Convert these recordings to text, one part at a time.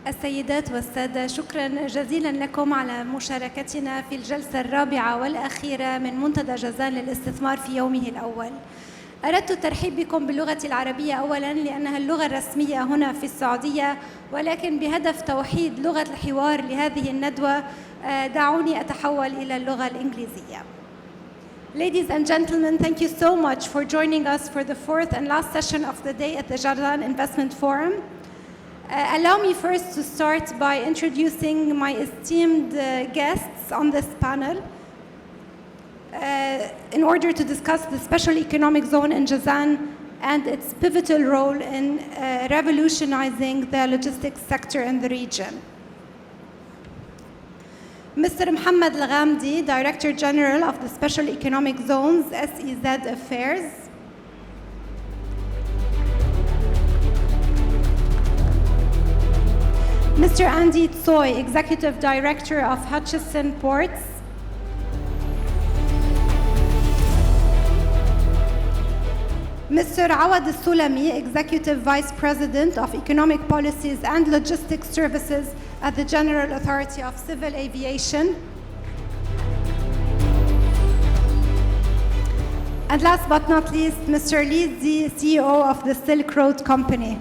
السيدات والسادة، شكراً جزيلاً لكم على مشاركتنا في الجلسة الرابعة والأخيرة من منتدى جازان للاستثمار في يومه الأول. أردت الترحيب بكم باللغة العربية أولاً لأنها اللغة الرسمية هنا في السعودية، ولكن بهدف توحيد لغة الحوار لهذه الندوة دعوني أتحول إلى اللغة الإنجليزية. Ladies and gentlemen, thank you so much for joining us for the fourth and last session of the day at the Jazan Investment Forum. Allow me first to start by introducing my esteemed guests on this panel in order to discuss the special economic zone in Jazan and its pivotal role in revolutionizing the logistics sector in the region. Mr. Mohammed Al-Ghamdi, Director General of the Special Economic Zones, SEZ Affairs. Mr. Andy Tsoi, Executive Director of Hutchison Ports. Mr. Awad Sulami, Executive Vice President of Economic Policies and Logistics Services at the General Authority of Civil Aviation. And last but not least, Mr. Li Zi, CEO of the Silk Road Company.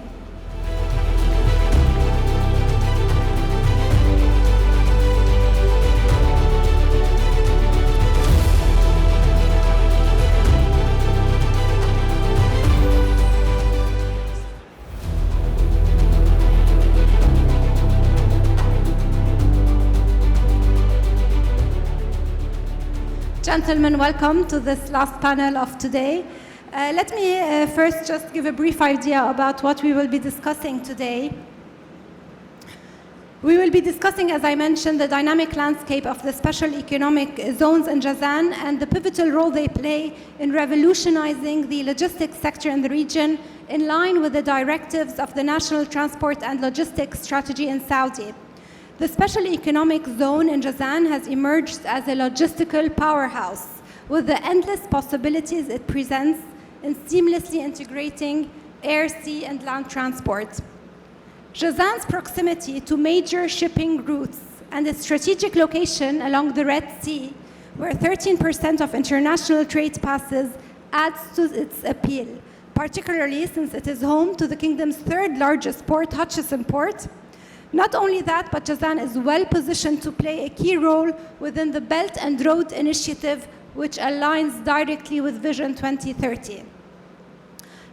Gentlemen, welcome to this last panel of today. Let me first just give a brief idea about what we will be discussing today. We will be discussing, as I mentioned, the dynamic landscape of the special economic zones in Jazan and the pivotal role they play in revolutionizing the logistics sector in the region in line with the directives of the National Transport and Logistics Strategy in Saudi. The special economic zone in Jazan has emerged as a logistical powerhouse with the endless possibilities it presents in seamlessly integrating air, sea, and land transport. Jazan's proximity to major shipping routes and its strategic location along the Red Sea, where 13% of international trade passes, adds to its appeal, particularly since it is home to the kingdom's third largest port, Hutchison Port. Not only that, but Jazan is well positioned to play a key role within the Belt and Road Initiative, which aligns directly with Vision 2030.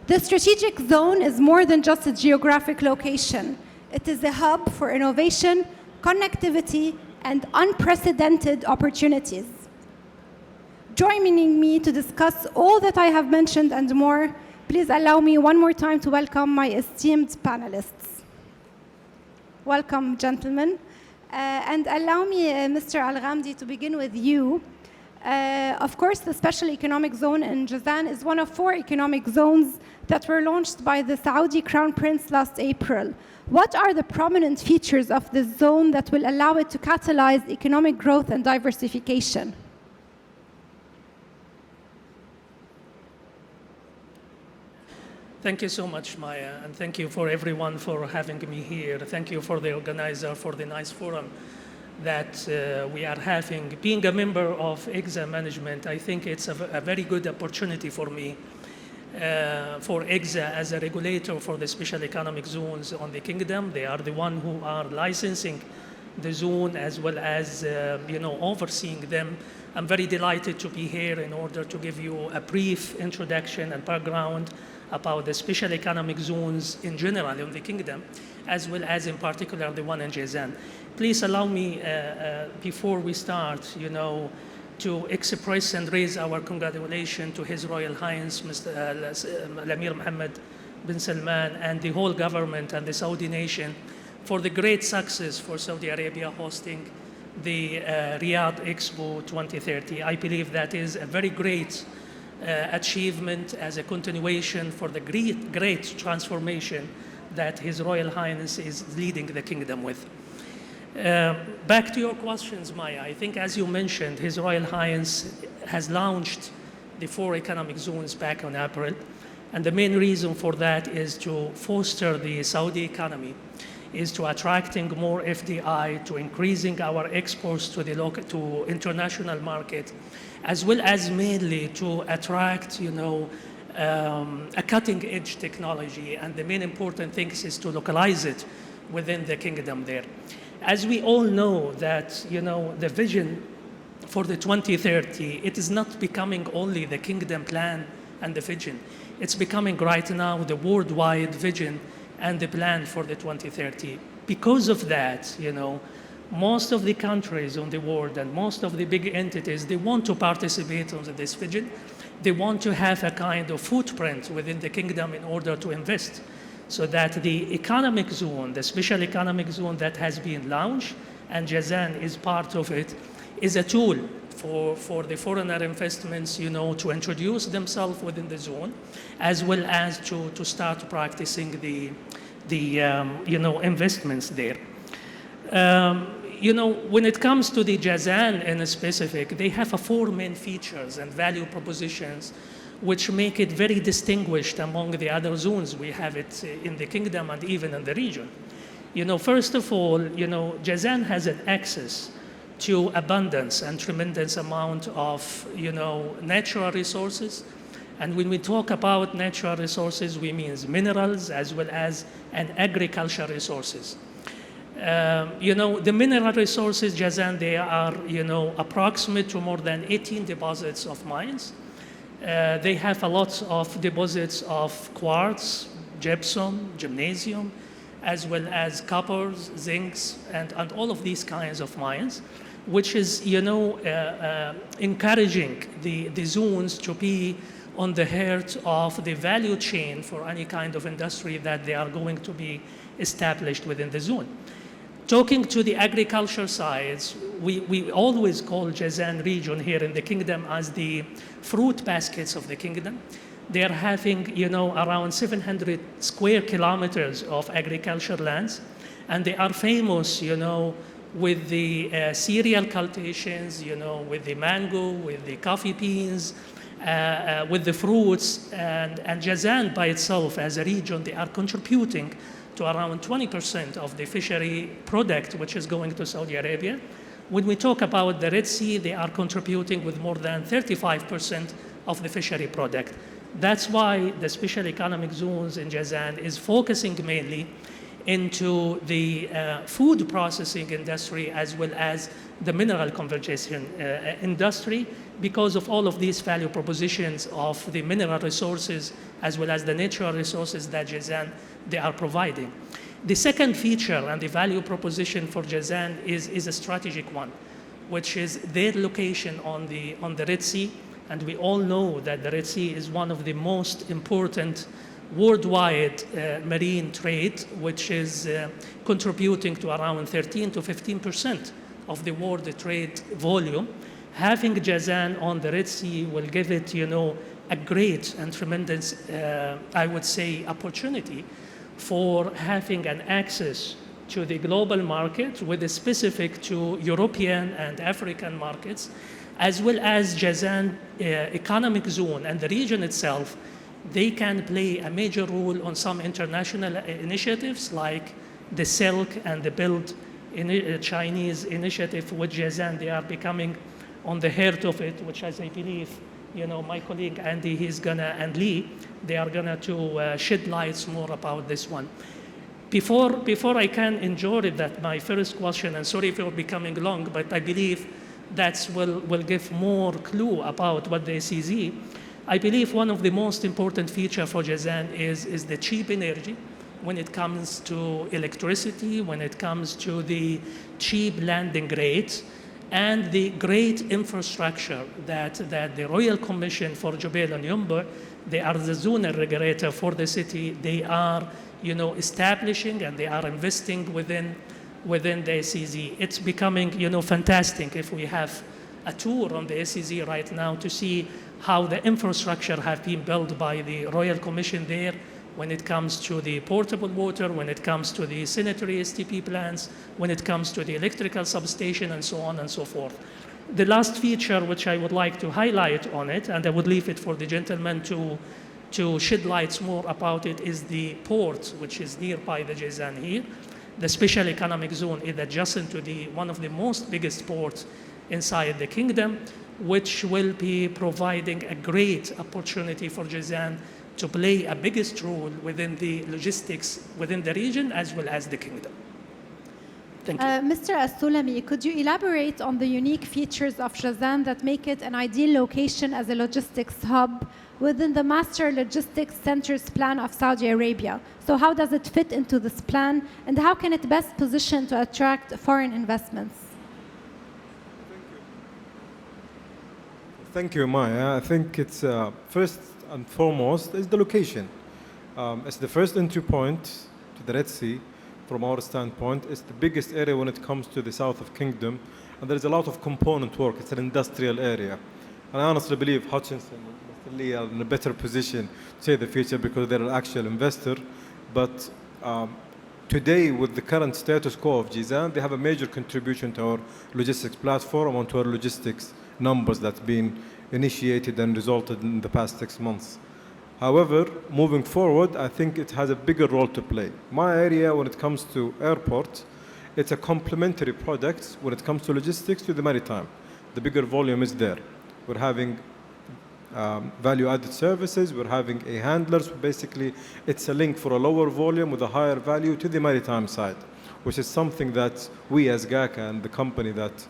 The strategic zone is more than just a geographic location. It is a hub for innovation, connectivity, and unprecedented opportunities. Joining me to discuss all that I have mentioned and more, please allow me one more time to welcome my esteemed panelists. Welcome, gentlemen. And allow me, Mr. Al-Ghamdi, to begin with you. Of course, the Special Economic Zone in Jazan is one of 4 economic zones that were launched by the Saudi Crown Prince last April. What are the prominent features of this zone that will allow it to catalyze economic growth and diversification? Thank you so much, Maya, and thank you for everyone for having me here. Thank you for the organizer for the nice forum that we are having. Being a member of EGZA management, I think it's a very good opportunity for me, for EGZA as a regulator for the special economic zones on the kingdom. They are the one who are licensing the zone as well as overseeing them. I'm very delighted to be here in order to give you a brief introduction and background about the special economic zones in general in the kingdom, as well as in particular the one in Jazan. Please allow me, before we start, to express and raise our congratulations to His Royal Highness, Mr. Al-Amir Mohammed bin Salman, and the whole government and the Saudi nation for the great success for Saudi Arabia hosting the Riyadh Expo 2030. I believe that is a very great achievement as a continuation for the great transformation that His Royal Highness is leading the kingdom with. Back to your questions, Maya. I think, as you mentioned, His Royal Highness has launched the 4 economic zones back in April, and the main reason for that is to foster the Saudi economy is to attracting more FDI, to increasing our exports to the local, to international market, as well as mainly to attract, a cutting-edge technology. And the main important thing is to localize it within the kingdom there. As we all know that, the vision for the 2030, it is not becoming only the kingdom plan and the vision. It's becoming right now the worldwide vision and the plan for the 2030. Because of that, most of the countries in the world and most of the big entities, they want to participate on this vision. They want to have a kind of footprint within the kingdom in order to invest, so that the economic zone, the special economic zone that has been launched, and Jazan is part of it, is a tool for the foreigner investments, to introduce themselves within the zone, as well as to start practicing the investments there. When it comes to the Jazan in specific, they have 4 main features and value propositions which make it very distinguished among the other zones. We have it in the kingdom and even in the region. First of all, Jazan has an access to abundance and tremendous amount of, natural resources. And when we talk about natural resources, we mean minerals as well as agricultural resources. The mineral resources, Jazan, they are, approximate to more than 18 deposits of mines. They have a lot of deposits of quartz, gypsum, gymnasium, as well as coppers, zincs, and all of these kinds of mines, which is, encouraging the zones to be on the heart of the value chain for any kind of industry that they are going to be established within the zone. Talking to the agriculture sides, we always call Jazan region here in the kingdom as the fruit baskets of the kingdom. They are having, around 700 square kilometers of agriculture lands, and they are famous, with the cereal cultivations, with the mango, with the coffee beans, with the fruits, and Jazan by itself as a region, they are contributing to around 20% of the fishery product which is going to Saudi Arabia. When we talk about the Red Sea, they are contributing with more than 35% of the fishery product. That's why the special economic zones in Jazan is focusing mainly into the food processing industry as well as the mineral conversion industry, because of all of these value propositions of the mineral resources as well as the natural resources that Jazan they are providing. The second feature and the value proposition for Jazan is a strategic one, which is their location on the Red Sea. And we all know that the Red Sea is one of the most important worldwide marine trade, which is contributing to around 13 to 15% of the world trade volume. Having Jazan on the Red Sea will give it, a great and tremendous, I would say, opportunity for having an access to the global market with a specific to European and African markets, as well as Jazan economic zone and the region itself. They can play a major role on some international initiatives like the Silk and the Build Chinese initiative with Jazan. They are becoming on the heart of it, which as I believe, my colleague Andy, and Lee, they are gonna to shed lights more about this one. Before I can enjoy that, my first question, and sorry for becoming long, but I believe that will give more clue about what the SEZ. I believe one of the most important features for Jazan is the cheap energy when it comes to electricity, when it comes to the cheap landing rates, and the great infrastructure that the Royal Commission for Jubail and Yumbu, they are the zonal regulator for the city, they are establishing and they are investing within the SEZ. It's becoming fantastic if we have a tour on the SEZ right now to see how the infrastructure have been built by the Royal Commission there when it comes to the portable water, when it comes to the sanitary STP plants, when it comes to the electrical substation, and so on and so forth. The last feature which I would like to highlight on it, and I would leave it for the gentleman to shed lights more about it, is the port, which is nearby the Jazan here. the special economic zone is adjacent to one of the most biggest ports inside the kingdom, which will be providing a great opportunity for Jazan to play a biggest role within the logistics within the region as well as the kingdom. Thank you. Mr. As-Sulami, could you elaborate on the unique features of Jazan that make it an ideal location as a logistics hub within the Master Logistics Centers plan of Saudi Arabia? So how does it fit into this plan, and how can it best position to attract foreign investments? Thank you, Maya. I think it's first and foremost is the location. It's the first entry point to the Red Sea. From our standpoint, it's the biggest area when it comes to the south of Kingdom, and there's a lot of component work. It's an industrial area. And I honestly believe Hutchinson and Mr. Lee are in a better position to say the future because they're an actual investor. But today, with the current status quo of Jazan, they have a major contribution to our logistics platform and to our logistics numbers that's been initiated and resulted in the past 6 months. However, moving forward, I think it has a bigger role to play. My area, when it comes to airports, it's a complementary product when it comes to logistics to the maritime. The bigger volume is there. We're having value-added services. We're having a handlers. Basically, it's a link for a lower volume with a higher value to the maritime side, which is something that we as GACA and the company that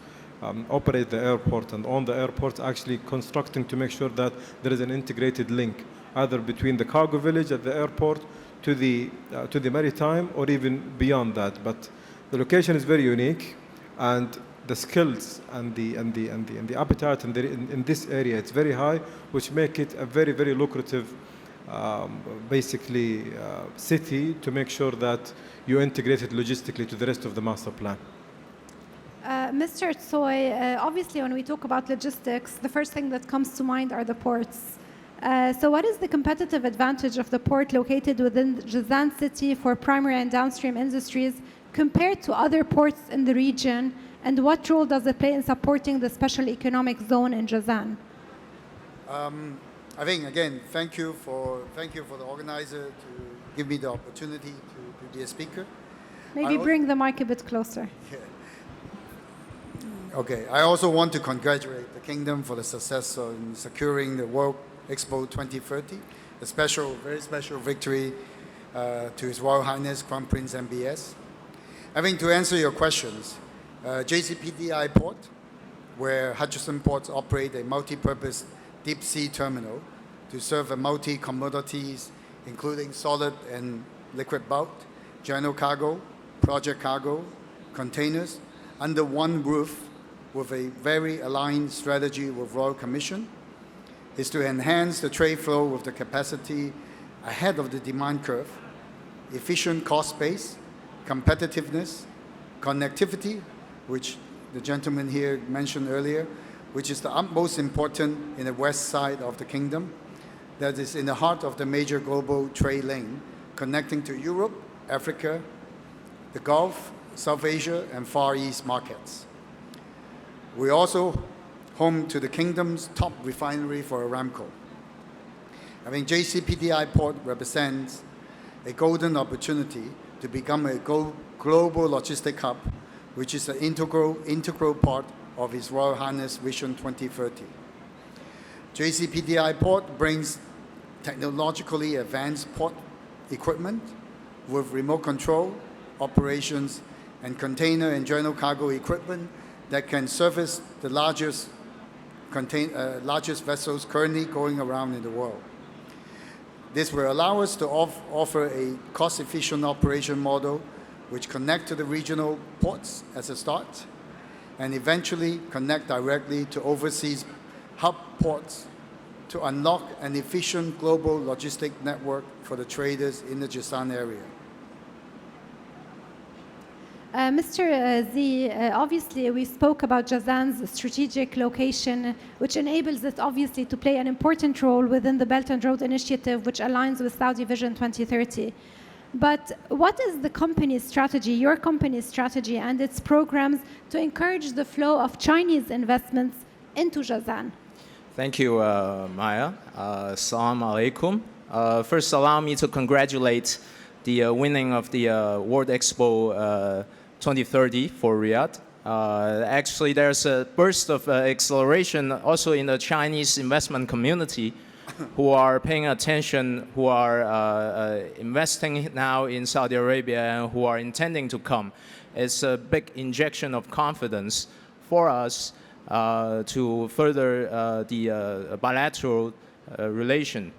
operate the airport and own the airport actually constructing to make sure that there is an integrated link either between the cargo village at the airport to the maritime or even beyond that. But the location is very unique, and the skills and the appetite in this area, it's very high, which make it a very, very lucrative city to make sure that you integrate it logistically to the rest of the master plan. Mr. Tsoy, obviously when we talk about logistics, the first thing that comes to mind are the ports. So what is the competitive advantage of the port located within Jazan city for primary and downstream industries compared to other ports in the region, and what role does it play in supporting the special economic zone in Jazan? I think, again, thank you for the organizer to give me the opportunity to be a speaker. Maybe bring the mic a bit closer. Yeah. Okay, I also want to congratulate the Kingdom for the success in securing the World Expo 2030, a very special victory to His Royal Highness Crown Prince MBS. I think to answer your questions, JCPDI Port, where Hutchinson Ports operate a multi-purpose deep sea terminal to serve a multi-commodities, including solid and liquid bulk, general cargo, project cargo, containers, under one roof with a very aligned strategy with Royal Commission, is to enhance the trade flow with the capacity ahead of the demand curve, efficient cost base, competitiveness, connectivity, which the gentleman here mentioned earlier, which is the utmost important in the west side of the kingdom, that is in the heart of the major global trade lane, connecting to Europe, Africa, the Gulf, South Asia, and Far East markets. We also home to the kingdom's top refinery for Aramco. I think JCPDI Port represents a golden opportunity to become a global logistic hub, which is an integral part of His Royal Highness Vision 2030. JCPDI Port brings technologically advanced port equipment with remote control, operations, and container and general cargo equipment that can service the largest vessels currently going around in the world. This will allow us to offer a cost-efficient operation model which connect to the regional ports as a start and eventually connect directly to overseas hub ports to unlock an efficient global logistic network for the traders in the Jazan area. Mr. Z, obviously we spoke about Jazan's strategic location, which enables it obviously to play an important role within the Belt and Road Initiative, which aligns with Saudi Vision 2030. But what is the company's strategy, your company's strategy, and its programs to encourage the flow of Chinese investments into Jazan? Thank you, Maya. Assalamu alaikum. First, allow me to congratulate the winning of the World Expo 2030 for Riyadh. Actually, there's a burst of acceleration also in the Chinese investment community who are paying attention, who are investing now in Saudi Arabia and who are intending to come. It's a big injection of confidence for us to further the bilateral relation.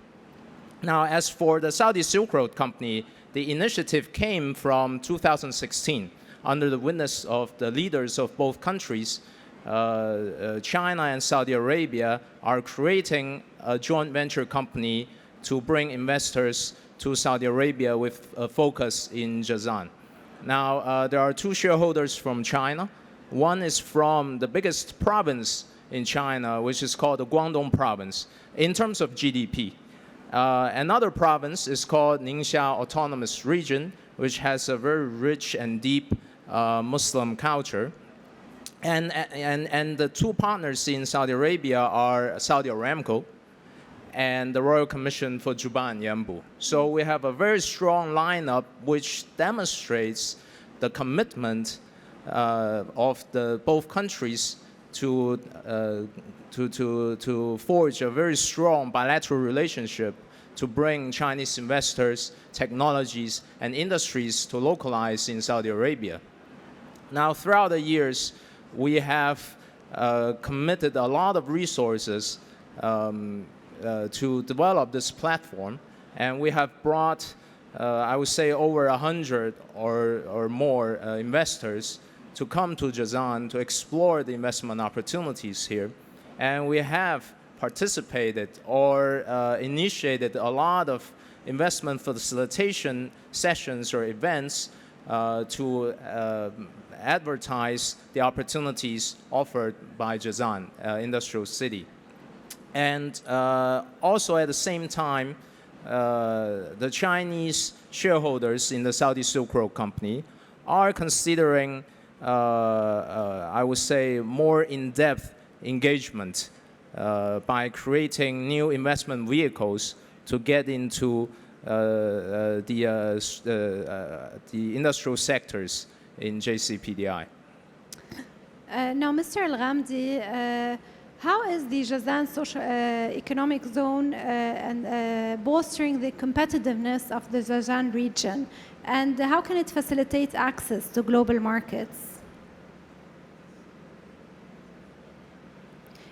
Now, as for the Saudi Silk Road Company, the initiative came from 2016 under the witness of the leaders of both countries. China and Saudi Arabia are creating a joint venture company to bring investors to Saudi Arabia with a focus in Jazan. Now, there are two shareholders from China. One is from the biggest province in China, which is called the Guangdong province, in terms of GDP. Another province is called Ningxia Autonomous Region, which has a very rich and deep Muslim culture. And the two partners in Saudi Arabia are Saudi Aramco and the Royal Commission for Juba and Yanbu. So we have a very strong lineup which demonstrates the commitment of both countries to forge a very strong bilateral relationship to bring Chinese investors, technologies, and industries to localize in Saudi Arabia. Now, throughout the years, we have committed a lot of resources to develop this platform, and we have brought, I would say, over 100 or more investors to come to Jazan to explore the investment opportunities here. And we have participated or initiated a lot of investment facilitation sessions or events to advertise the opportunities offered by Jazan Industrial City. And also at the same time, the Chinese shareholders in the Saudi Silk Road Company are considering, I would say, more in-depth engagement by creating new investment vehicles to get into the industrial sectors in JCPDI. Now, Mr. Al-Ghamdi, how is the Jazan social economic zone and bolstering the competitiveness of the Jazan region, and how can it facilitate access to global markets?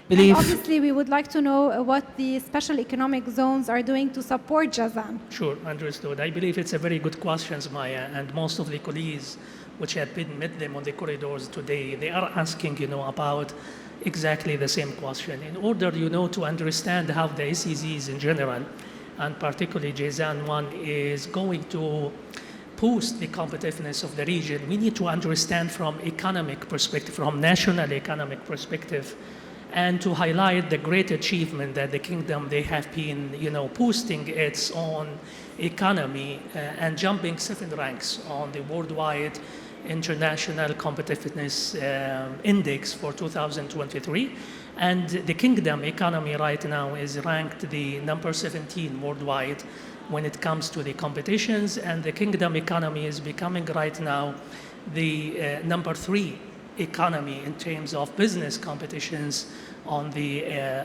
And obviously, we would like to know what the special economic zones are doing to support Jazan. Sure, understood. I believe it's a very good question, Maya, and most of the colleagues which have been met them on the corridors today, they are asking, about exactly the same question. In order, to understand how the SEZs in general, and particularly Jazan 1, is going to boost the competitiveness of the region, we need to understand from economic perspective, from national economic perspective, and to highlight the great achievement that the kingdom, they have been, boosting its own economy and jumping 7 ranks on the worldwide international competitiveness index for 2023. And the kingdom economy right now is ranked the number 17 worldwide when it comes to the competitions. And the kingdom economy is becoming right now the number 3 economy in terms of business competitions on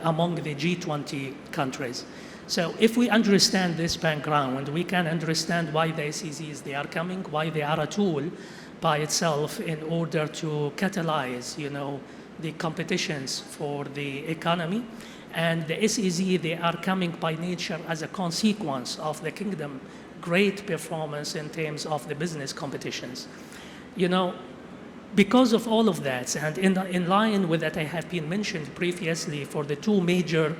among the G20 countries. So if we understand this background, we can understand why the SEZs, they are coming, why they are a tool by itself in order to catalyze, the competitions for the economy. And the SEZ, they are coming by nature as a consequence of the kingdom great performance in terms of the business competitions. Because of all of that, and in line with that I have been mentioned previously for the 2 major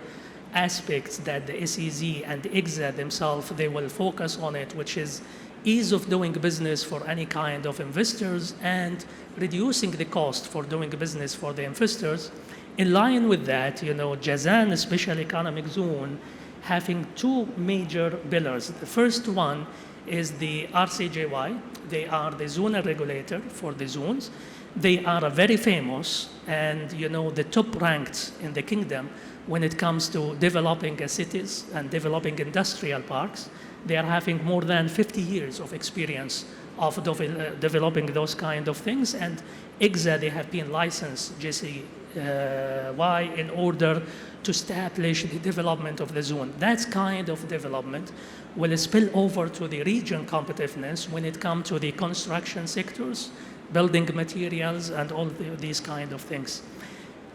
aspects that the SEZ and the IGZA themselves, they will focus on it, which is ease of doing business for any kind of investors and reducing the cost for doing business for the investors. In line with that, Jazan Special Economic Zone having 2 major pillars. The first one is the RCJY. They are the zonal regulator for the zones. They are very famous and, the top ranked in the kingdom when it comes to developing cities and developing industrial parks. They are having more than 50 years of experience of developing those kind of things. And IGZA, they have been licensed JCY in order to establish the development of the zone. That kind of development will spill over to the region competitiveness when it comes to the construction sectors, building materials, and all these kind of things.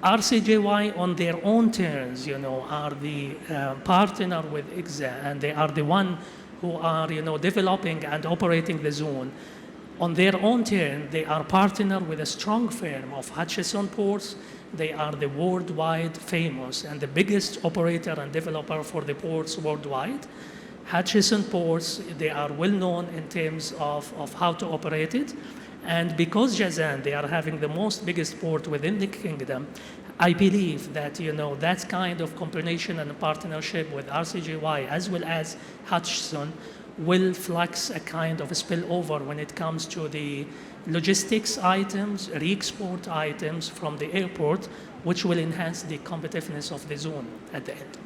RCJY on their own terms, are the partner with IGZA, and they are the one who are, developing and operating the zone. On their own term, they are partner with a strong firm of Hutchison Ports. They are the worldwide famous and the biggest operator and developer for the ports worldwide. Hutchison Ports, they are well known in terms of how to operate it. And because Jazan, they are having the most biggest port within the kingdom, I believe that, that kind of combination and partnership with RCJY as well as Hutchison will flex a kind of a spillover when it comes to the logistics items, re-export items from the airport, which will enhance the competitiveness of the zone at the end.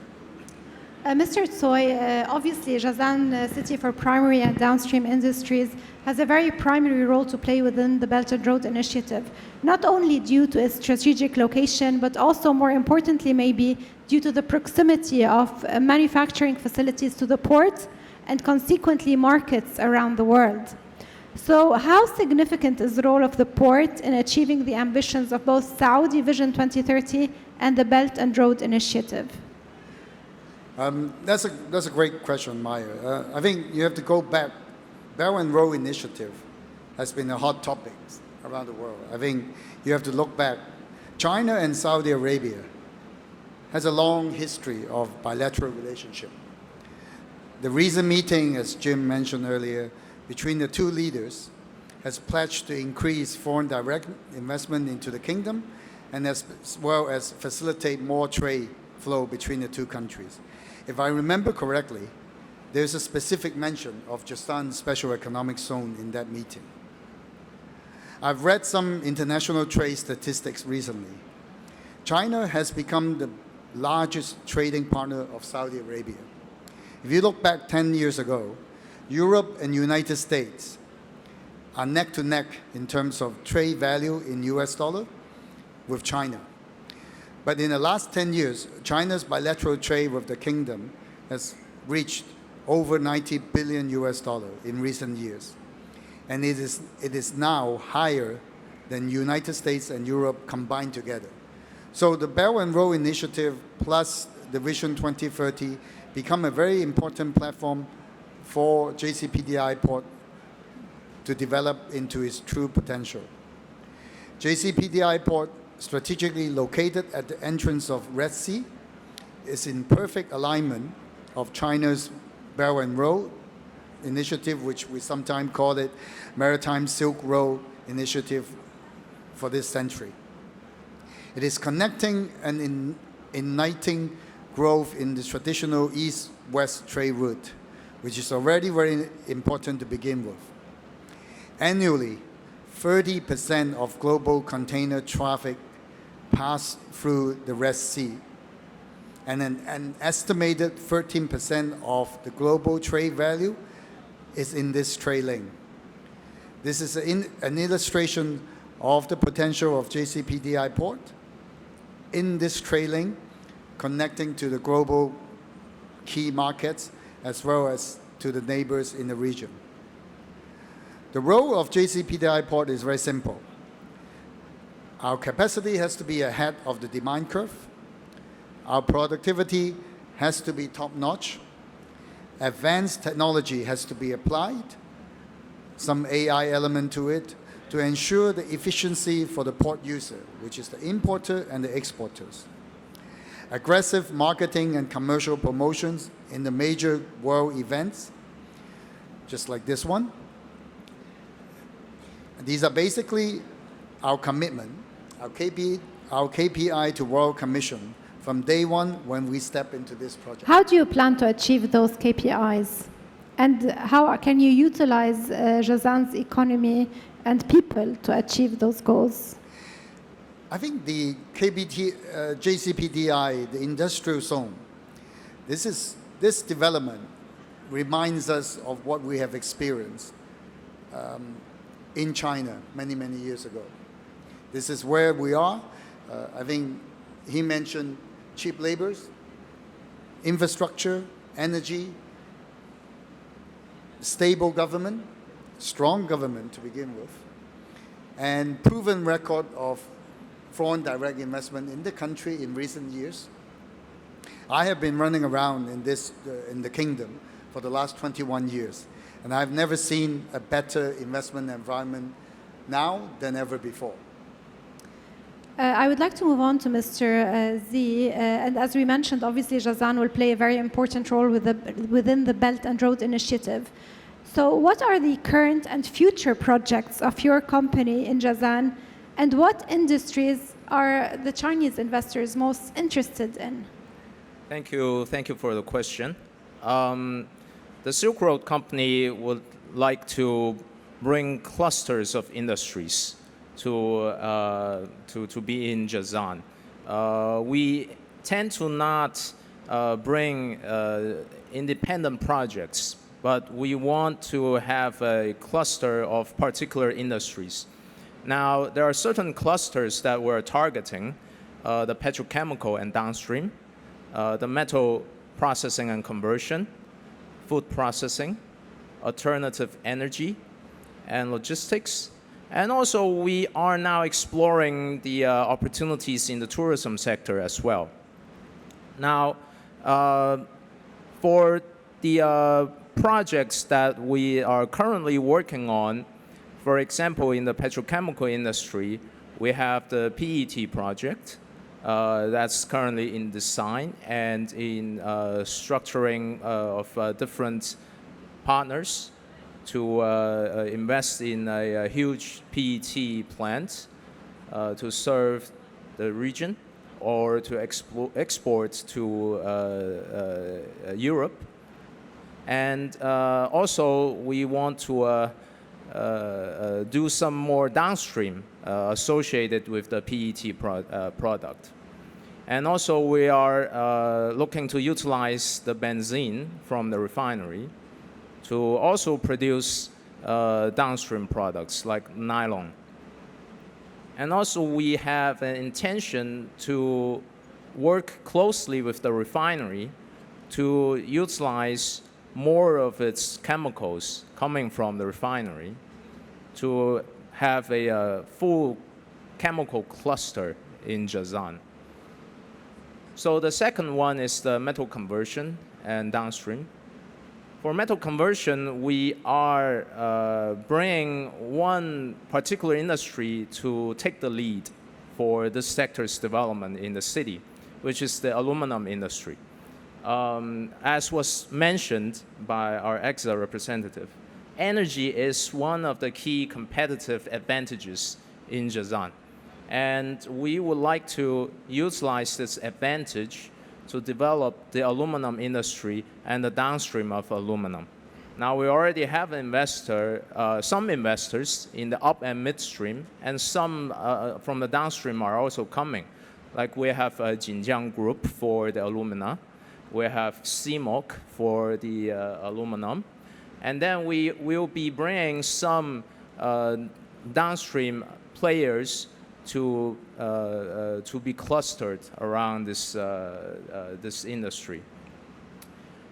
Mr. Tsoi, obviously Jazan City for Primary and Downstream Industries has a very primary role to play within the Belt and Road Initiative, not only due to its strategic location, but also more importantly maybe due to the proximity of manufacturing facilities to the port and consequently markets around the world. So how significant is the role of the port in achieving the ambitions of both Saudi Vision 2030 and the Belt and Road Initiative? That's a great question, Maya. I think you have to go back. Belt and Road Initiative has been a hot topic around the world. I think you have to look back. China and Saudi Arabia has a long history of bilateral relationship. The recent meeting, as Jim mentioned earlier, between the two leaders has pledged to increase foreign direct investment into the kingdom and as well as facilitate more trade flow between the two countries. If I remember correctly, there's a specific mention of Jazan Special Economic Zone in that meeting. I've read some international trade statistics recently. China has become the largest trading partner of Saudi Arabia. If you look back 10 years ago, Europe and United States are neck to neck in terms of trade value in US dollar with China. But in the last 10 years, China's bilateral trade with the kingdom has reached over 90 billion US dollar in recent years. And it is now higher than United States and Europe combined together. So the Belt and Road Initiative plus the Vision 2030 become a very important platform for JCPDI port to develop into its true potential. JCPDI port, strategically located at the entrance of Red Sea, is in perfect alignment of China's Belt and Road Initiative, which we sometimes call it Maritime Silk Road Initiative for this century. It is connecting and igniting growth in the traditional east-west trade route, which is already very important to begin with. Annually, 30% of global container traffic pass through the Red Sea, and an estimated 13% of the global trade value is in this trade lane. This is an illustration of the potential of JCPDI port in this trade lane, connecting to the global key markets as well as to the neighbors in the region. The role of JCPDI port is very simple. Our capacity has to be ahead of the demand curve. Our productivity has to be top-notch. Advanced technology has to be applied, some AI element to it, to ensure the efficiency for the port user, which is the importer and the exporters. Aggressive marketing and commercial promotions in the major world events, just like this one. These are basically our commitment, our KPI to World Commission from day one when we step into this project. How do you plan to achieve those KPIs? And how can you utilize Jazan's economy and people to achieve those goals? I think the JCPDI, the industrial zone, this development reminds us of what we have experienced in China many, many years ago. This is where we are. I think he mentioned cheap labors, infrastructure, energy, stable government, strong government to begin with, and proven record of foreign direct investment in the country in recent years. I have been running around in the kingdom for the last 21 years, and I've never seen a better investment environment now than ever before. I would like to move on to Mr. Z. And as we mentioned, obviously, Jazan will play a very important role within the Belt and Road Initiative. So what are the current and future projects of your company in Jazan, and what industries are the Chinese investors most interested in? Thank you for the question. The Silk Road Company would like to bring clusters of industries to be in Jazan. We tend to not bring independent projects, but we want to have a cluster of particular industries. Now, there are certain clusters that we're targeting, the petrochemical and downstream, the metal processing and conversion, food processing, alternative energy, and logistics. And also, we are now exploring the opportunities in the tourism sector as well. Now, for the projects that we are currently working on, for example, in the petrochemical industry, we have the PET project that's currently in design and in structuring of different partners to invest in a huge PET plant to serve the region or to export to Europe. And also, we want to do some more downstream associated with the PET product. And also, we are looking to utilize the benzene from the refinery to also produce downstream products like nylon. And also, we have an intention to work closely with the refinery to utilize more of its chemicals coming from the refinery to have a full chemical cluster in Jazan. So the second one is the metal conversion and downstream. For metal conversion, we are bringing one particular industry to take the lead for this sector's development in the city, which is the aluminum industry. As was mentioned by our EXA representative, energy is one of the key competitive advantages in Jazan. And we would like to utilize this advantage to develop the aluminum industry and the downstream of aluminum. Now, we already have some investors in the up and midstream, and some from the downstream are also coming. Like we have Jinjiang Group for the alumina. We have CMOC for the aluminum. And then we will be bringing some downstream players to be clustered around this industry.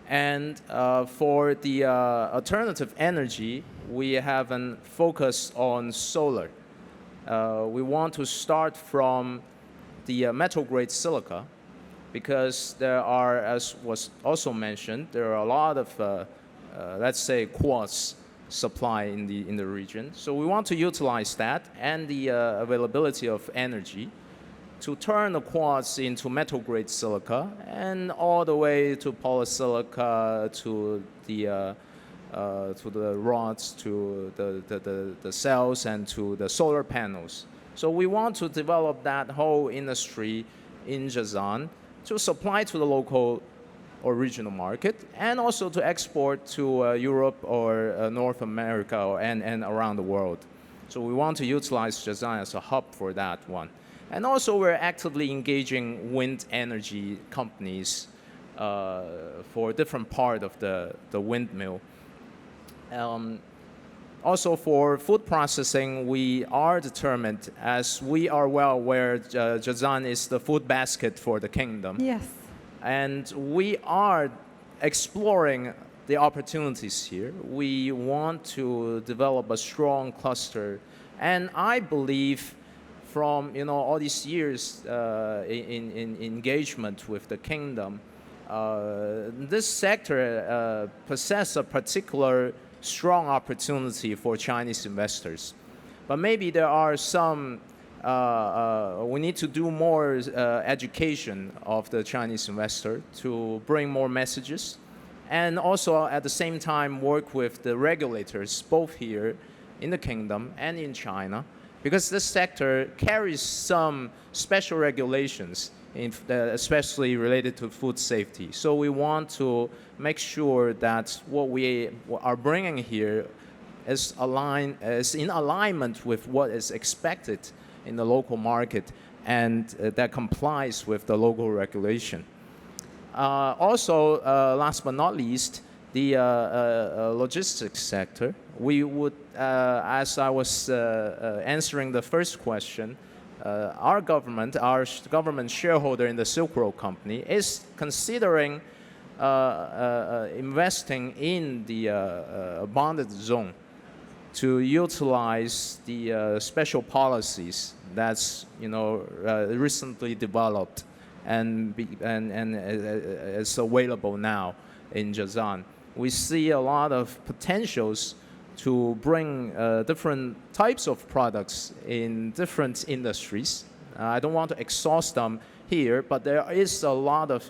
And for the alternative energy, we have a focus on solar. We want to start from the metal-grade silica, because there are, as was also mentioned, there are a lot of, let's say, quartz supply in the region. So we want to utilize that and the availability of energy to turn the quartz into metal-grade silica and all the way to polysilica, to the rods, to the cells, and to the solar panels. So we want to develop that whole industry in Jazan to supply to the local or regional market, and also to export to Europe or North America and around the world. So we want to utilize Jazan as a hub for that one. And also, we're actively engaging wind energy companies for different part of the windmill. Also for food processing, we are determined, as we are well aware, Jazan is the food basket for the kingdom. Yes. And we are exploring the opportunities here. We want to develop a strong cluster. And I believe from all these years in engagement with the kingdom, this sector possesses a particular strong opportunity for Chinese investors. But maybe there are some, we need to do more education of the Chinese investor to bring more messages, and also at the same time work with the regulators both here in the kingdom and in China, because this sector carries some special regulations, especially related to food safety. So we want to make sure that what we are bringing here is in alignment with what is expected in the local market, and that complies with the local regulation. Also, last but not least, the logistics sector. We would, as I was answering the first question, our government shareholder in the Silk Road Company, is considering investing in the bonded zone to utilize the special policies that's recently developed and is available now in Jazan. We see a lot of potentials to bring different types of products in different industries. I don't want to exhaust them here, but there is a lot of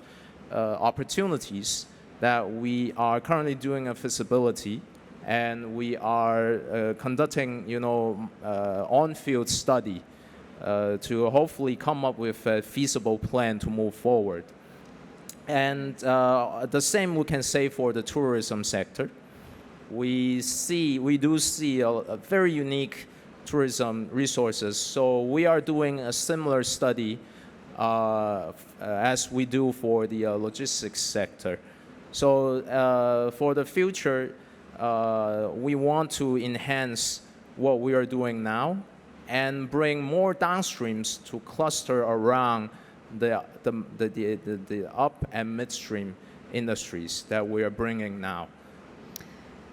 opportunities that we are currently doing a feasibility, and we are conducting, on-field study to hopefully come up with a feasible plan to move forward. And the same we can say for the tourism sector. We do see a very unique tourism resources. So we are doing a similar study as we do for the logistics sector. So for the future, we want to enhance what we are doing now and bring more downstreams to cluster around the up and midstream industries that we are bringing now.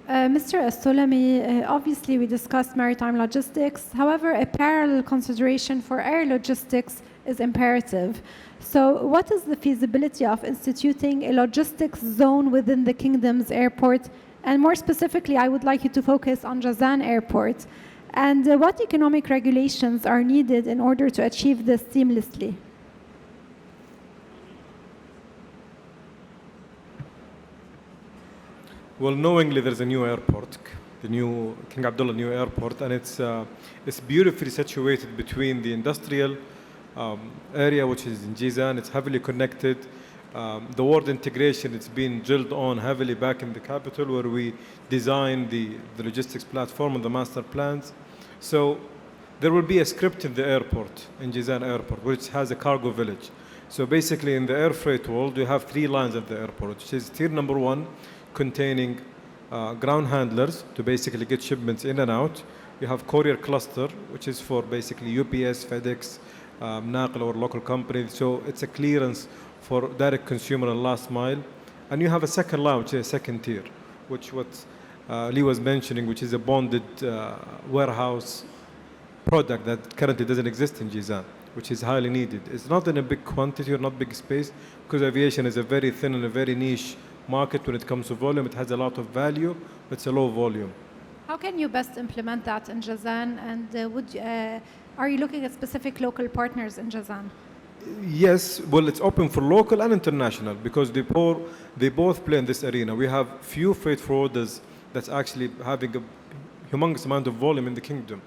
Mr. As-Sulami, obviously we discussed maritime logistics. However, a parallel consideration for air logistics is imperative. So what is the feasibility of instituting a logistics zone within the kingdom's airport? And more specifically, I would like you to focus on Jazan Airport. And what economic regulations are needed in order to achieve this seamlessly? Well, knowingly there's a new airport, the new King Abdullah new airport, and it's beautifully situated between the industrial area, which is in Jizan. It's heavily connected. The word integration, it's been drilled on heavily back in the capital, where we designed the logistics platform and the master plans. So there will be a script in the airport, in Jizan Airport, which has a cargo village. So basically in the air freight world, you have three lines at the airport, which is tier number one, containing ground handlers to basically get shipments in and out. You have courier cluster, which is for basically UPS, FedEx, Naql or local companies. So it's a clearance for direct consumer and last mile. And you have a second line, which is a second tier, which what Lee was mentioning, which is a bonded warehouse product that currently doesn't exist in Jizan, which is highly needed. It's not in a big quantity or not big space, because aviation is a very thin and a very niche market when it comes to volume. It has a lot of value, but it's a low volume. How can you best implement that in Jazan? And are you looking at specific local partners in Jazan? Yes, well, it's open for local and international, because they both play in this arena. We have few freight forwarders that's actually having a humongous amount of volume in the kingdom.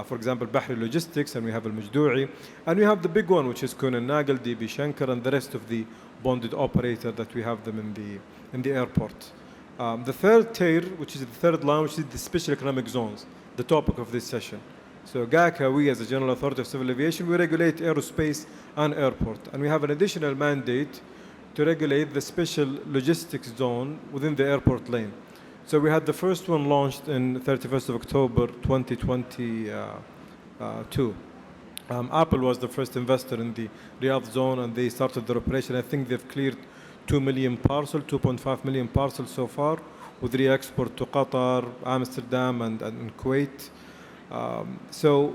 For example, Bahri Logistics, and we have Al-Majdu'i, and we have the big one, which is Kun al-Nagel, DB Shankar, and the rest of the bonded operator that we have them in the airport. The third tier, which is the third line, which is the special economic zones, the topic of this session. So GACA, we as the General Authority of Civil Aviation, we regulate aerospace and airport. And we have an additional mandate to regulate the special logistics zone within the airport lane. So we had the first one launched in 31st of October 2022. Apple was the first investor in the Riyadh zone, and they started their operation. I think they've cleared 2 million parcels, 2.5 million parcels so far, with re-export to Qatar, Amsterdam, and Kuwait. So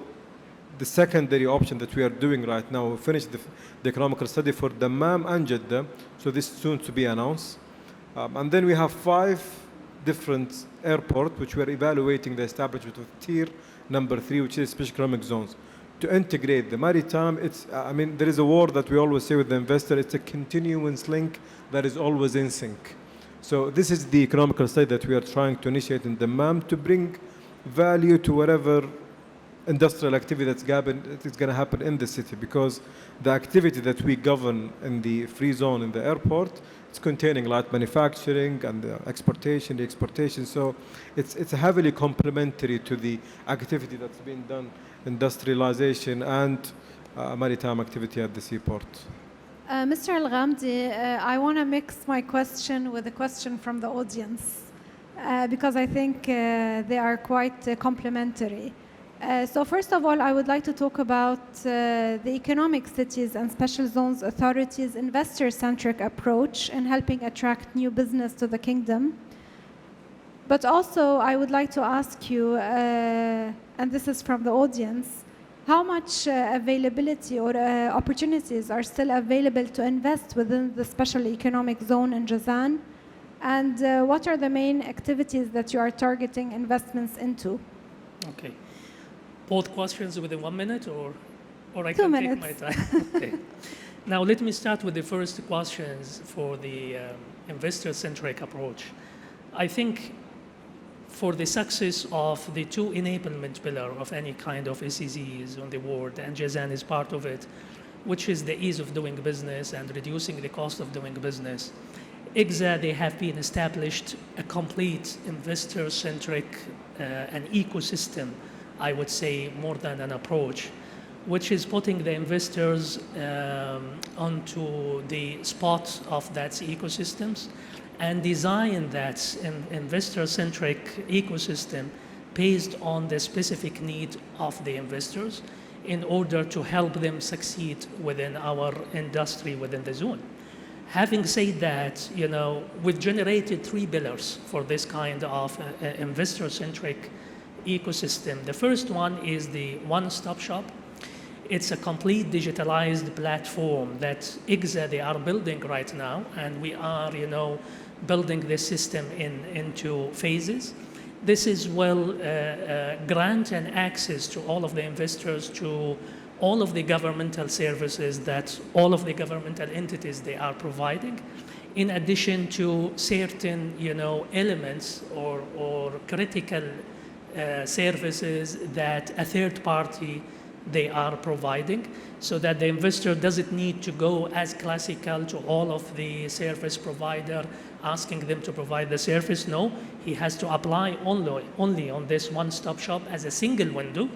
the secondary option that we are doing right now, we finished the economical study for Dammam and Jeddah, so this is soon to be announced. And then we have 5 different airports which we are evaluating the establishment of tier number 3, which is special economic zones. To integrate the maritime, there is a word that we always say with the investor, it's a continuous link that is always in sync. So this is the economical study that we are trying to initiate in Dammam to bring value to whatever industrial activity that's going to happen in the city, because the activity that we govern in the free zone in the airport, it's containing light manufacturing and the exportation, the exportation. So it's heavily complementary to the activity that's being done, industrialization and maritime activity at the seaport. Mr. Al-Ghamdi, I want to mix my question with a question from the audience because I think they are quite complementary. So first of all, I would like to talk about the economic cities and special zones authorities' investor-centric approach in helping attract new business to the kingdom. But also, I would like to ask you, and this is from the audience, how much availability or opportunities are still available to invest within the special economic zone in Jazan? And what are the main activities that you are targeting investments into? Okay. Both questions within 1 minute, or I 2 can minutes. take my time? Okay. Now, let me start with the first questions for the investor-centric approach. I think for the success of the 2 enablement pillar of any kind of SEZs on the world, and Jazan is part of it, which is the ease of doing business and reducing the cost of doing business. IGZA, they have been established a complete investor-centric an ecosystem, I would say, more than an approach, which is putting the investors onto the spot of that ecosystems and design that investor-centric ecosystem based on the specific need of the investors in order to help them succeed within our industry, within the zone. Having said that, we've generated 3 pillars for this kind of investor-centric ecosystem. The first one is the one-stop shop. It's a complete digitalized platform that IGZA, they are building right now, and we are, building this system into phases. This is grant an access to all of the investors to all of the governmental services that all of the governmental entities they are providing, in addition to certain, elements or critical services that a third party they are providing, so that the investor doesn't need to go as classical to all of the service provider asking them to provide the service. No, he has to apply only on this one-stop shop as a single window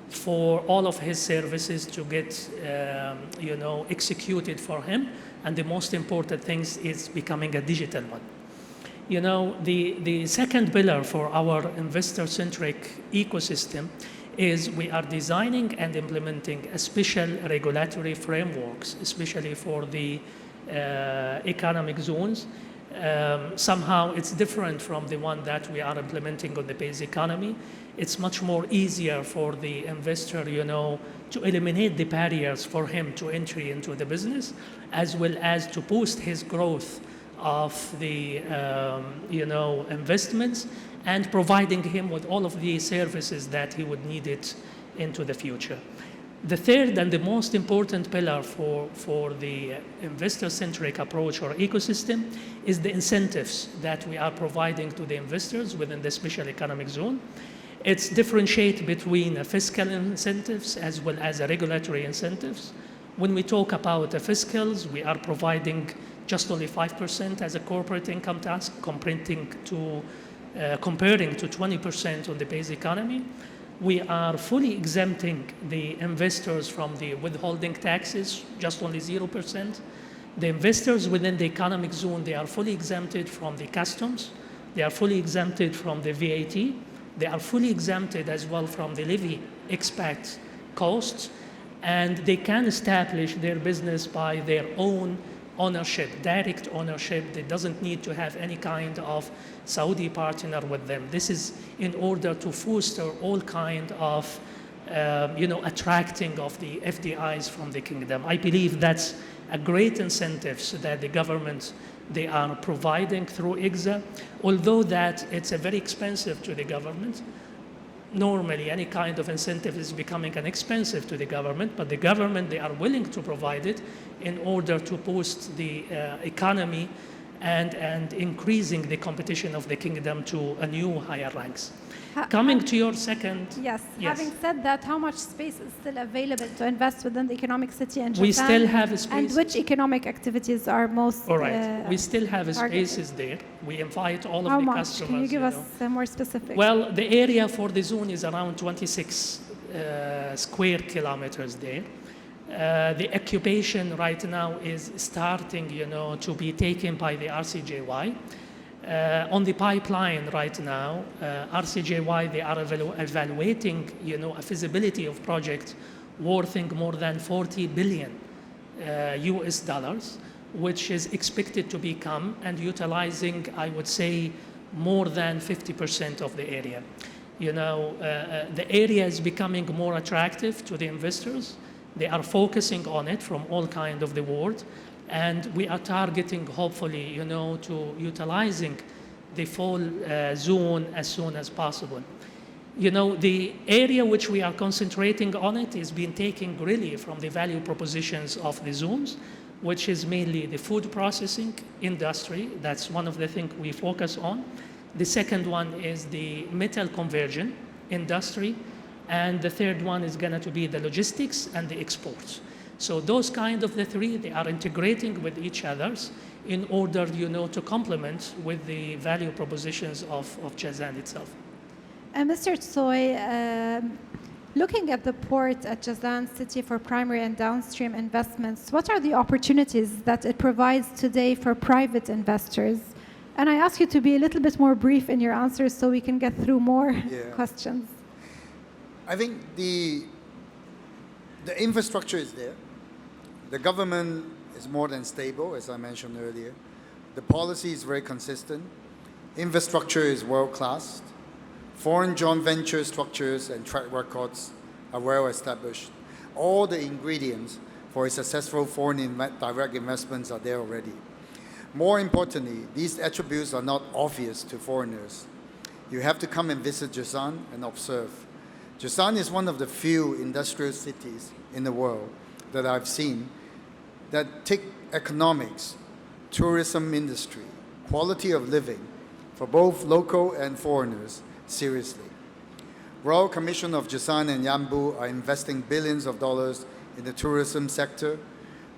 for all of his services to get executed for him. And the most important thing is becoming a digital one. The second pillar for our investor-centric ecosystem is we are designing and implementing a special regulatory frameworks, especially for the economic zones. Somehow it's different from the one that we are implementing on the base economy. It's much more easier for the investor, to eliminate the barriers for him to entry into the business, as well as to boost his growth of the investments and providing him with all of the services that he would need it into the future. The third and the most important pillar for the investor-centric approach or ecosystem is the incentives that we are providing to the investors within the special economic zone. It's differentiate between fiscal incentives as well as regulatory incentives. When we talk about the fiscals, we are providing just only 5% as a corporate income tax, comparing to 20% on the base economy. We are fully exempting the investors from the withholding taxes, just only 0%. The investors within the economic zone, they are fully exempted from the customs, they are fully exempted from the VAT, they are fully exempted as well from the levy expat costs, and they can establish their business by their own ownership, direct ownership. They doesn't need to have any kind of Saudi partner with them. This is in order to foster all kind of attracting of the FDIs from the kingdom. I believe that's a great incentives that the government they are providing through IGZA, although that it's a very expensive to the government. Normally, any kind of incentive is becoming an expensive to the government, but the government, they are willing to provide it in order to boost the economy and increasing the competition of the kingdom to a new higher ranks. Coming to your second... Yes. Having said that, how much space is still available to invest within the economic city in Japan? We still have a space. And which economic activities are most All right. We still have spaces there. We invite all of the customers. Can you give us more specific? Well, the area for the zone is around 26 square kilometers there. The occupation right now is starting, to be taken by the RCJY. On the pipeline right now, RCJY, they are evaluating, a feasibility of project worthing more than 40 billion US dollars, which is expected to become and utilizing, I would say, more than 50% of the area. The area is becoming more attractive to the investors. They are focusing on it from all kinds of the world. And we are targeting, hopefully, to utilizing the full zone as soon as possible. The area which we are concentrating on it is being taken really from the value propositions of the zones, which is mainly the food processing industry. That's one of the things we focus on. The second one is the metal conversion industry. And the third one is going to be the logistics and the exports. So those kind of the three, they are integrating with each others in order, to complement with the value propositions of Jazan itself. Mr. Tsoi, looking at the port at Jazan City for primary and downstream investments, what are the opportunities that it provides today for private investors? And I ask you to be a little bit more brief in your answers so we can get through more questions. I think the infrastructure is there. The government is more than stable, as I mentioned earlier. The policy is very consistent. Infrastructure is world-class. Foreign joint venture structures and track records are well established. All the ingredients for a successful foreign direct investments are there already. More importantly, these attributes are not obvious to foreigners. You have to come and visit Jazan and observe. Jazan is one of the few industrial cities in the world that I've seen that take economics, tourism industry, quality of living for both local and foreigners seriously. Royal Commission of Jazan and Yanbu are investing billions of dollars in the tourism sector,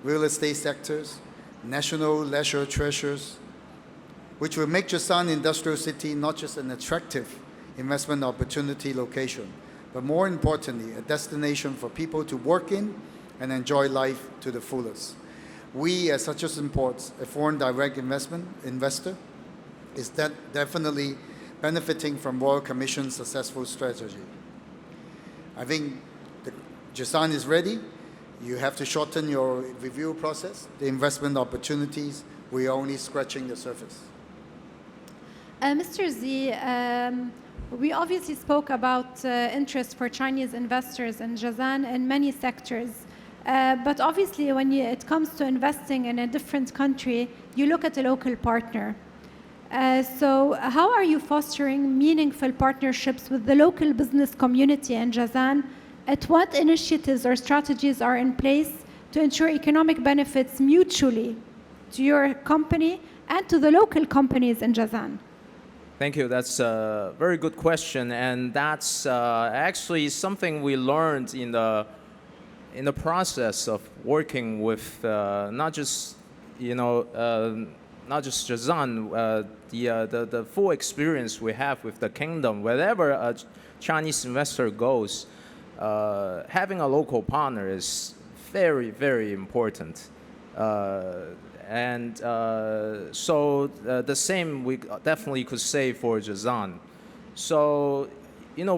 real estate sectors, national leisure treasures, which will make Jazan Industrial City not just an attractive investment opportunity location, but more importantly, a destination for people to work in and enjoy life to the fullest. We, as Hutchison Imports, a foreign direct investor, is definitely benefiting from Royal Commission's successful strategy. I think Jazan is ready. You have to shorten your review process. The investment opportunities, we are only scratching the surface. Mr. Z, we obviously spoke about interest for Chinese investors in Jazan in many sectors. But obviously, when it comes to investing in a different country, you look at a local partner. So how are you fostering meaningful partnerships with the local business community in Jazan? At what initiatives or strategies are in place to ensure economic benefits mutually to your company and to the local companies in Jazan? Thank you. That's a very good question, and that's actually something we learned in the process of working with not just Jazan, the full experience we have with the kingdom. Wherever a Chinese investor goes, having a local partner is very, very important. So the same we definitely could say for Bjazan. So,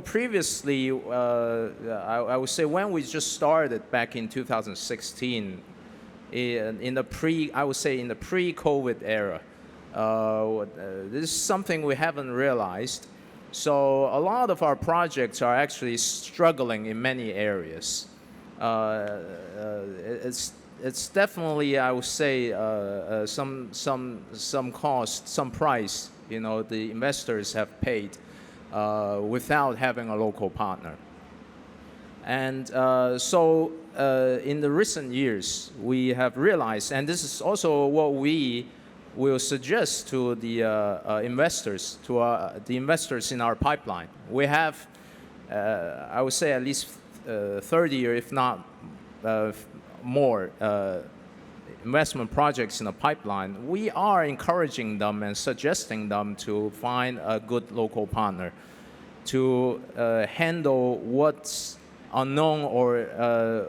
previously, I would say when we just started back in 2016, in the pre-COVID era, this is something we haven't realized. So a lot of our projects are actually struggling in many areas. It's definitely, I would say, some cost, some price, the investors have paid without having a local partner. And so in the recent years, we have realized, and this is also what we will suggest to the investors, the investors in our pipeline. We have, I would say, at least 30 or if not more investment projects in the pipeline. We are encouraging them and suggesting them to find a good local partner to handle what's unknown or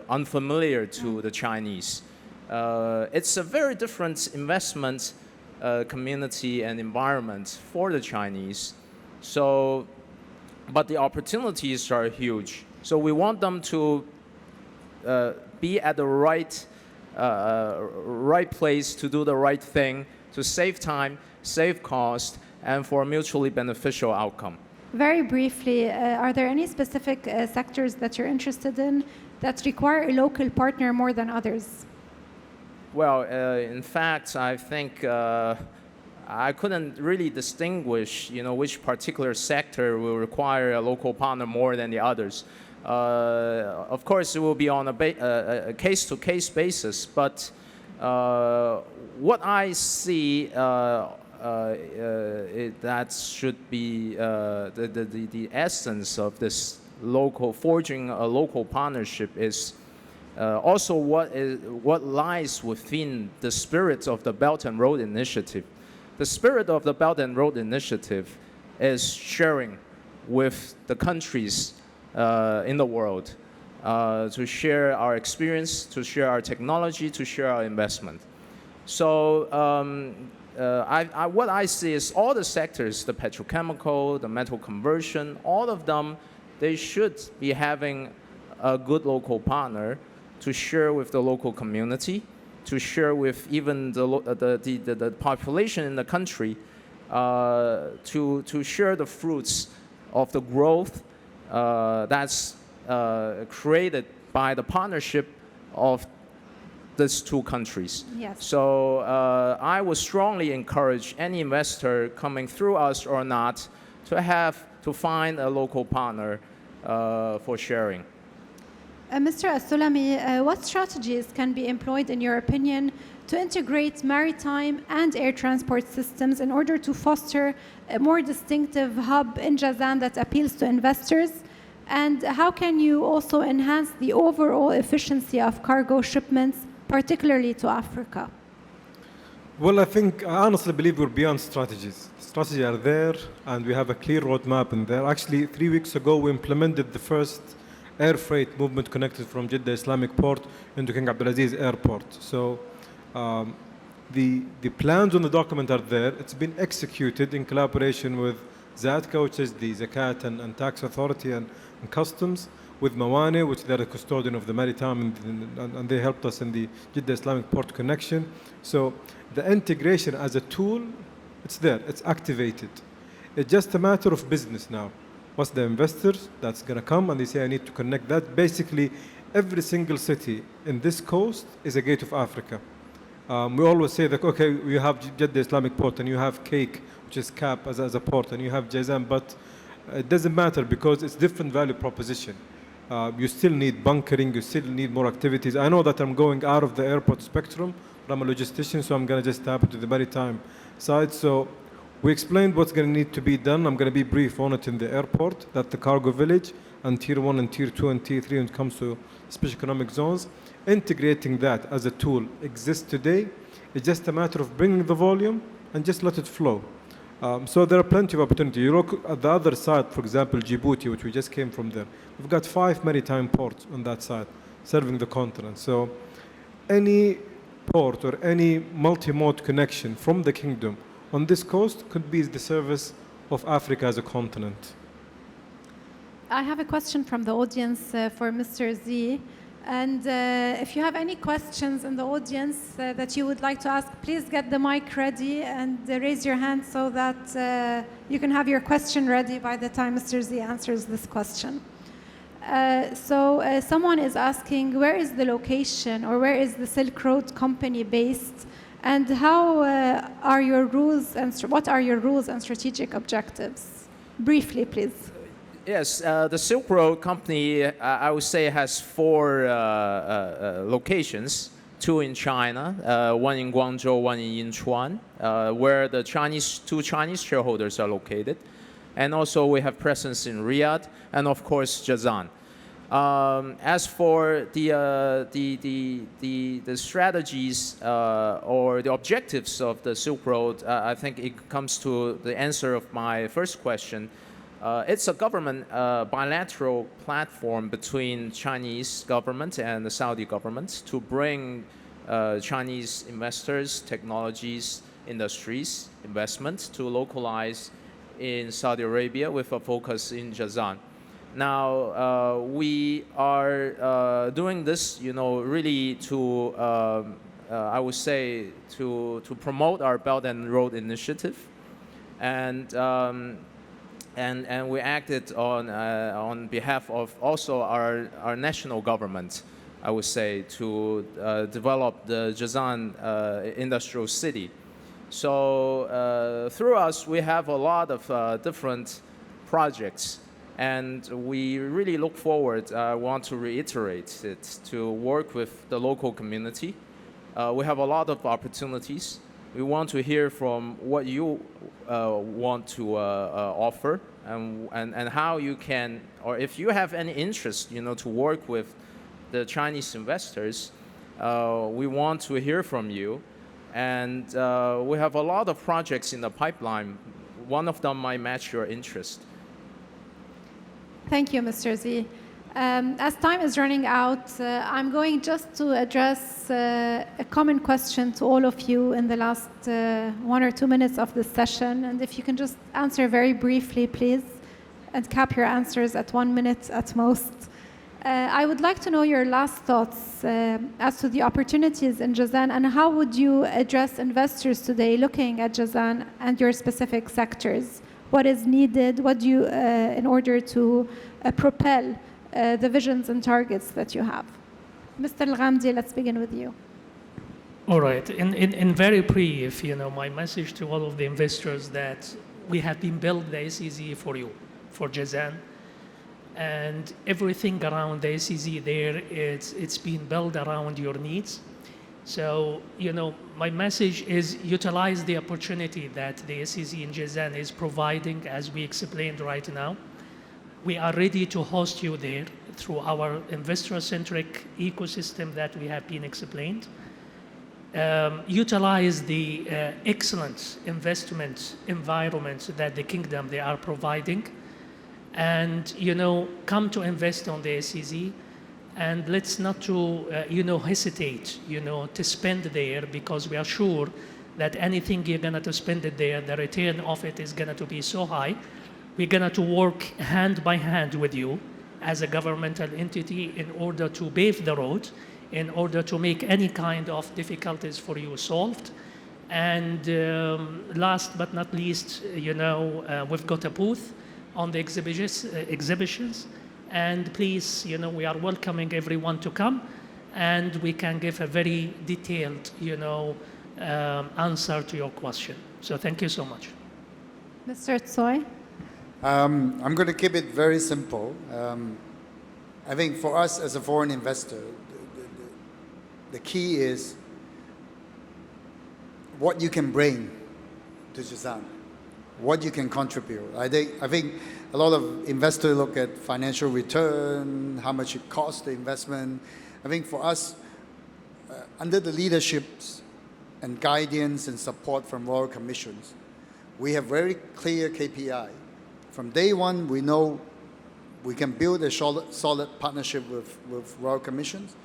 unfamiliar to the Chinese. It's a very different investment community and environment for the Chinese. So, but the opportunities are huge. So we want them to be at the right place to do the right thing, to save time, save cost, and for a mutually beneficial outcome. Very briefly, are there any specific sectors that you're interested in that require a local partner more than others? Well, in fact, I think I couldn't really distinguish, which particular sector will require a local partner more than the others. Of course, it will be on a case-to-case basis, but what I see that should be the essence of this forging a local partnership is also what lies within the spirit of the Belt and Road Initiative. The spirit of the Belt and Road Initiative is sharing with the countries in the world to share our experience, to share our technology, to share our investment. So what I see is all the sectors, the petrochemical, the metal conversion, all of them, they should be having a good local partner to share with the local community, to share with even the population in the country, to share the fruits of the growth that's created by the partnership of these two countries. Yes. So I would strongly encourage any investor coming through us or not to find a local partner for sharing. Mr. As-Sulami, what strategies can be employed, in your opinion, to integrate maritime and air transport systems in order to foster a more distinctive hub in Bjazan that appeals to investors? And how can you also enhance the overall efficiency of cargo shipments, particularly to Africa? Well, I honestly believe we're beyond strategies. Strategies are there, and we have a clear roadmap in there. Actually, 3 weeks ago, we implemented the first air freight movement connected from Jeddah Islamic Port into King Abdulaziz Airport. So the plans on the document are there. It's been executed in collaboration with ZATCA, which is the Zakat and Tax Authority and Customs, with Mawani, which they're the custodian of the maritime, and they helped us in the Jeddah Islamic Port connection. So the integration as a tool, it's there, it's activated. It's just a matter of business now. What's the investors that's going to come and they say, I need to connect that. Basically, every single city in this coast is a gate of Africa. We always say that, okay, you have Jeddah Islamic Port and you have Cake, which is CAP as a port, and you have Bjazan, but it doesn't matter because it's different value proposition. You still need bunkering, you still need more activities. I know that I'm going out of the airport spectrum, but I'm a logistician, so I'm going to just tap into the maritime side. So we explained what's going to need to be done. I'm going to be brief on it in the airport, that the cargo village and Tier 1 and Tier 2 and Tier 3 when it comes to special economic zones, integrating that as a tool exists today. It's just a matter of bringing the volume and just let it flow. So there are plenty of opportunity. You look at the other side, for example, Djibouti, which we just came from there. We've got 5 maritime ports on that side, serving the continent. So any port or any multi-mode connection from the kingdom on this coast could be the service of Africa as a continent. I have a question from the audience for Mr. Z. And if you have any questions in the audience that you would like to ask, please get the mic ready and raise your hand so that you can have your question ready by the time Mr. Z answers this question. So someone is asking, where is the location or where is the Silk Road company based? And how are your rules and what are your rules and strategic objectives? Briefly, please. Yes, the Silk Road company, I would say, has 4 locations, 2 in China, 1 in Guangzhou, 1 in Yinchuan, where the 2 Chinese shareholders are located. And also we have presence in Riyadh and, of course, Bjazan. As for the strategies or the objectives of the Silk Road, I think it comes to the answer of my first question. It's a government bilateral platform between Chinese government and the Saudi government to bring Chinese investors, technologies, industries, investments to localize in Saudi Arabia with a focus in Bjazan. Now, we are doing this, really to, I would say, to promote our Belt and Road Initiative. And we acted on behalf of also our national government, I would say, to develop the Bjazan industrial city. So through us, we have a lot of different projects, and we really look forward, I want to reiterate it, to work with the local community. We have a lot of opportunities. We want to hear from what you want to offer and how you can, or if you have any interest, to work with the Chinese investors, we want to hear from you. And we have a lot of projects in the pipeline. One of them might match your interest. Thank you, Mr. Z. As time is running out, I'm going just to address a common question to all of you in the last 1 or 2 minutes of this session. And if you can just answer very briefly, please, and cap your answers at 1 minute at most. I would like to know your last thoughts as to the opportunities in Bjazan, and how would you address investors today looking at Bjazan and your specific sectors? What is needed? What do you, in order to propel the visions and targets that you have? Mr. Al-Ghamdi, let's begin with you. All right. In very brief, my message to all of the investors that we have been built the SEZ for you, for Bjazan. And everything around the SEZ there, it's been built around your needs. So, my message is utilize the opportunity that the SEZ in Bjazan is providing, as we explained right now. We are ready to host you there through our investor-centric ecosystem that we have been explained. Utilize the excellent investment environment that the kingdom they are providing. And, come to invest on the SEZ, and let's not to, hesitate, to spend there, because we are sure that anything you're going to spend it there, the return of it is going to be so high. We're going to work hand by hand with you as a governmental entity in order to pave the road, in order to make any kind of difficulties for you solved. And last but not least, we've got a booth on the exhibitions, and please, we are welcoming everyone to come, and we can give a very detailed, answer to your question. So thank you so much. Mr. Tsoi? I'm going to keep it very simple. I think for us as a foreign investor, the key is what you can bring to Bjazan, what you can contribute. I think a lot of investors look at financial return, how much it costs the investment. I think for us, under the leaderships and guidance and support from Royal Commissions, we have very clear KPI. From day one, we know we can build a solid partnership with Royal Commissions.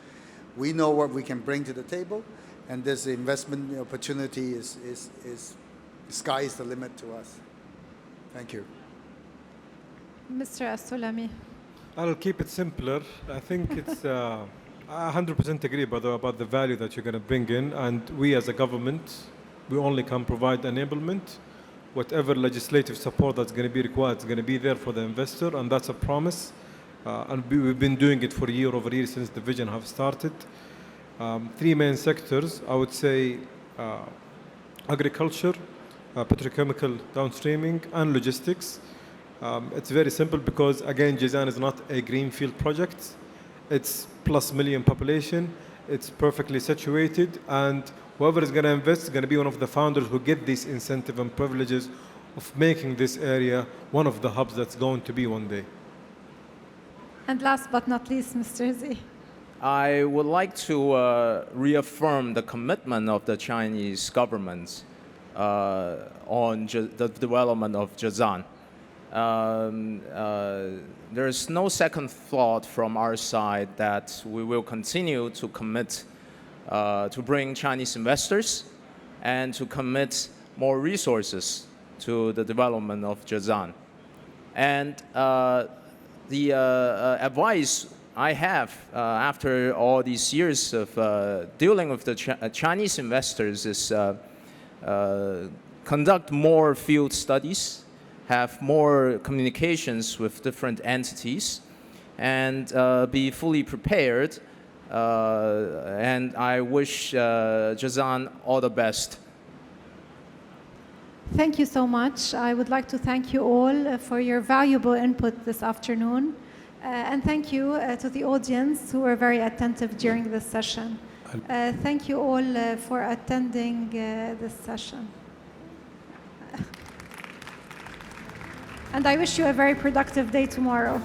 We know what we can bring to the table, And this investment opportunity is sky is the limit to us. Thank you. Mr. As-Sulami. I'll keep it simpler. I think it's, I 100% agree about the value that you're going to bring in, and we as a government, we only can provide enablement. Whatever legislative support that's going to be required is going to be there for the investor, and that's a promise. And we've been doing it for year over year since the vision have started. Three main sectors, I would say agriculture, petrochemical downstreaming, and logistics. It's very simple because, again, Jazan is not a greenfield project. It's plus million population. It's perfectly situated, and whoever is going to invest is going to be one of the founders who get this incentive and privileges of making this area one of the hubs that's going to be one day. And last but not least, Mr. Z. I would like to reaffirm the commitment of the Chinese government on the development of Jazan. There is no second thought from our side that we will continue to commit to bring Chinese investors and to commit more resources to the development of Jazan. And the advice I have after all these years of dealing with the Chinese investors is conduct more field studies, have more communications with different entities, and be fully prepared. And I wish Jazan all the best. Thank you so much. I would like to thank you all for your valuable input this afternoon. And thank you to the audience who were very attentive during this session. Thank you all for attending this session. And I wish you a very productive day tomorrow.